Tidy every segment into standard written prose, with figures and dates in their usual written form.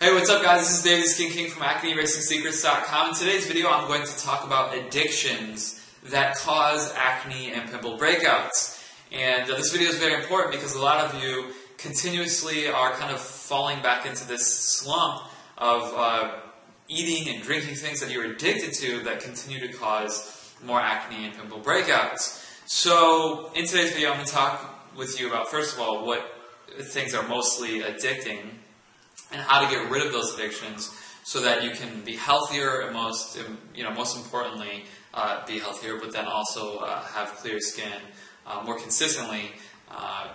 Hey, what's up guys? This is David the Skin King from AcneRacingSecrets.com. In today's video I'm going to talk about addictions that cause acne and pimple breakouts. And this video is very important because a lot of you continuously are kind of falling back into this slump of eating and drinking things that you're addicted to that continue to cause more acne and pimple breakouts. So in today's video I'm going to talk with you about, first of all, what things are mostly addicting and how to get rid of those addictions so that you can be healthier and most importantly be healthier, but then also have clear skin more consistently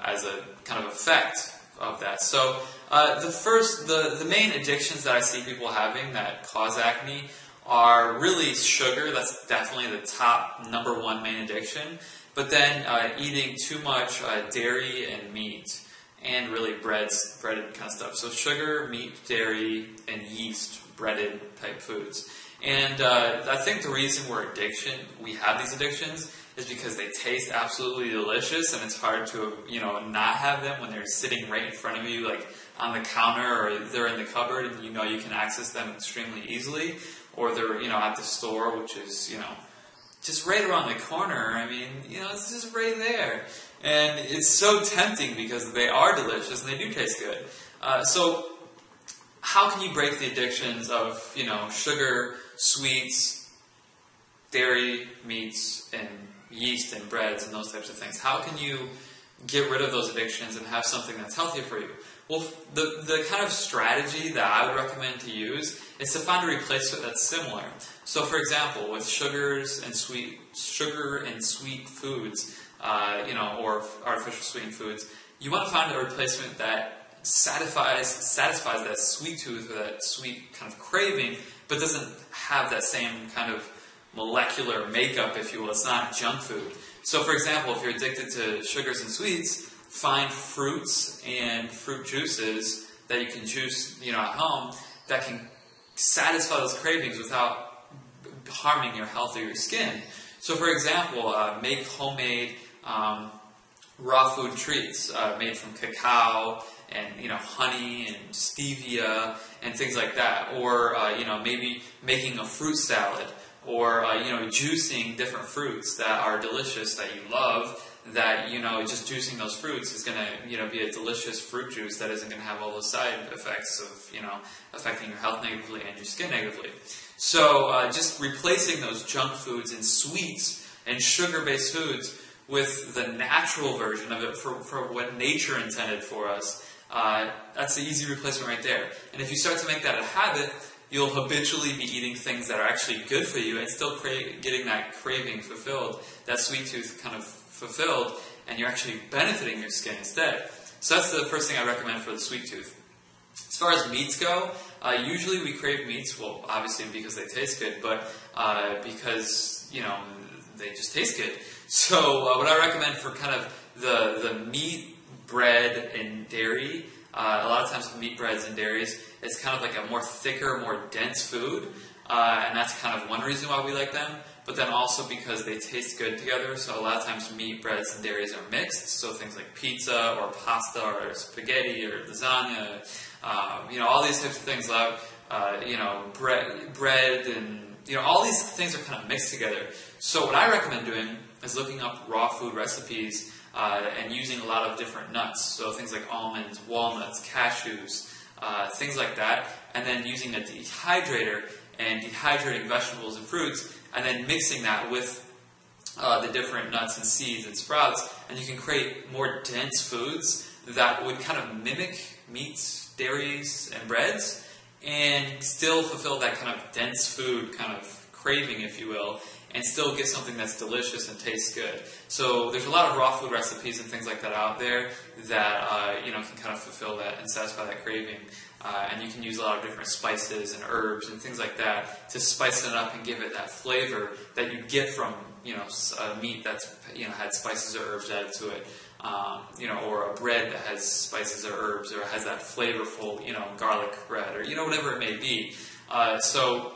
as a kind of effect of that. So the main addictions that I see people having that cause acne are really sugar. That's definitely the top #1 main addiction. But then eating too much dairy and meat. And really breaded kind of stuff. So sugar, meat, dairy, and yeast, breaded type foods. And I think the reason we have these addictions is because they taste absolutely delicious, and it's hard to not have them when they're sitting right in front of you, like on the counter, or they're in the cupboard, and you can access them extremely easily, or they're at the store, which is just right around the corner. I mean, it's just right there. And it's so tempting because they are delicious and they do taste good. So how can you break the addictions of, sugar, sweets, dairy, meats, and yeast and breads and those types of things? How can you get rid of those addictions and have something that's healthier for you? Well, the kind of strategy that I would recommend to use is to find a replacement that's similar. So, for example, with sugar and sweet foods, or artificial sweetened foods, you want to find a replacement that satisfies that sweet tooth or that sweet kind of craving, but doesn't have that same kind of molecular makeup, if you will. It's not junk food. So, for example, if you're addicted to sugars and sweets, find fruits and fruit juices that you can juice, at home that can satisfy those cravings without harming your health or your skin. So, for example, make homemade raw food treats made from cacao and honey and stevia and things like that, or maybe making a fruit salad, or juicing different fruits that are delicious that you love. That just juicing those fruits is going to be a delicious fruit juice that isn't going to have all those side effects of affecting your health negatively and your skin negatively. So just replacing those junk foods and sweets and sugar-based foods with the natural version of it for what nature intended for us, that's the easy replacement right there. And if you start to make that a habit, you'll habitually be eating things that are actually good for you and still getting that craving fulfilled, that sweet tooth kind of fulfilled, and you're actually benefiting your skin instead. So that's the first thing I recommend for the sweet tooth. As far as meats go, usually we crave meats, well, obviously because they taste good, but because, they just taste good. So what I recommend for kind of the meat, bread, and dairy, a lot of times with meat, breads, and dairies, it's kind of like a more thicker, more dense food, and that's kind of one reason why we like them. But then also because they taste good together. So a lot of times meat, breads, and dairies are mixed. So things like pizza or pasta or spaghetti or lasagna, all these types of things, bread and, all these things are kind of mixed together. So what I recommend doing is looking up raw food recipes and using a lot of different nuts. So things like almonds, walnuts, cashews, things like that. And then using a dehydrator and dehydrating vegetables and fruits, and then mixing that with the different nuts and seeds and sprouts, and you can create more dense foods that would kind of mimic meats, dairies, and breads, and still fulfill that kind of dense food kind of craving, if you will, and still get something that's delicious and tastes good. So there's a lot of raw food recipes and things like that out there that can kind of fulfill that and satisfy that craving. And you can use a lot of different spices and herbs and things like that to spice it up and give it that flavor that you get from meat that's had spices or herbs added to it, or a bread that has spices or herbs or has that flavorful garlic bread, or whatever it may be. So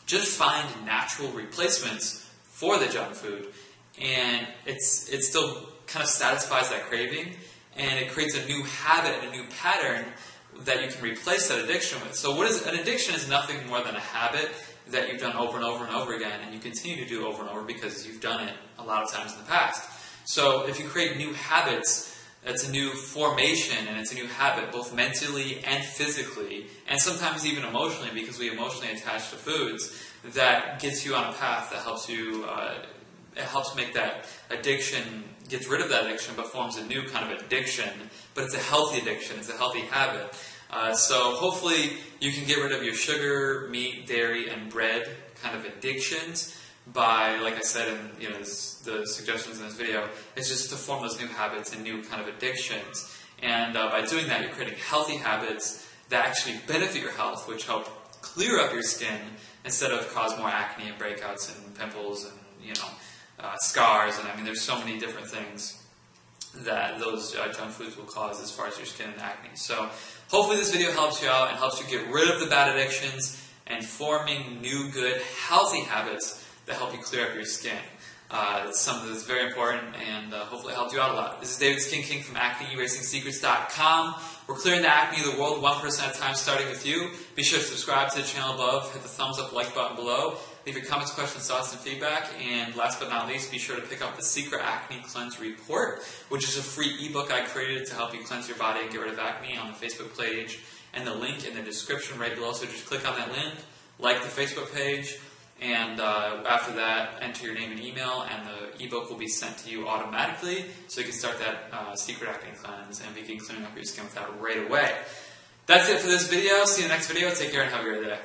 just find natural replacements for the junk food, and it still kind of satisfies that craving, and it creates a new habit and a new pattern that you can replace that addiction with. So an addiction is nothing more than a habit that you've done over and over and over again, and you continue to do over and over because you've done it a lot of times in the past. So if you create new habits, it's a new formation and it's a new habit both mentally and physically, and sometimes even emotionally, because we emotionally attach to foods, that gets you on a path that helps you, it helps make that addiction, gets rid of that addiction, but forms a new kind of addiction. But it's a healthy addiction, it's a healthy habit. So hopefully you can get rid of your sugar, meat, dairy, and bread kind of addictions by, like I said in the suggestions in this video, it's just to form those new habits and new kind of addictions. And by doing that, you're creating healthy habits that actually benefit your health, which help clear up your skin instead of cause more acne and breakouts and pimples and scars. And I mean, there's so many different things that those junk foods will cause as far as your skin and acne. So hopefully this video helps you out and helps you get rid of the bad addictions and forming new, good, healthy habits that help you clear up your skin. It's something that's very important, and hopefully it helped you out a lot. This is David Skin King from AcneEracingsSecrets.com. We're clearing the acne of the world one person at a time, starting with you. Be sure to subscribe to the channel above, hit the thumbs up, like button below. Leave your comments, questions, thoughts, and feedback. And last but not least, be sure to pick up the Secret Acne Cleanse Report, which is a free ebook I created to help you cleanse your body and get rid of acne, on the Facebook page, and the link in the description right below. So just click on that link, like the Facebook page, and after that, enter your name and email, and the ebook will be sent to you automatically, so you can start that Secret Acne Cleanse and begin clearing up your skin with that right away. That's it for this video. See you in the next video. Take care and have a great day.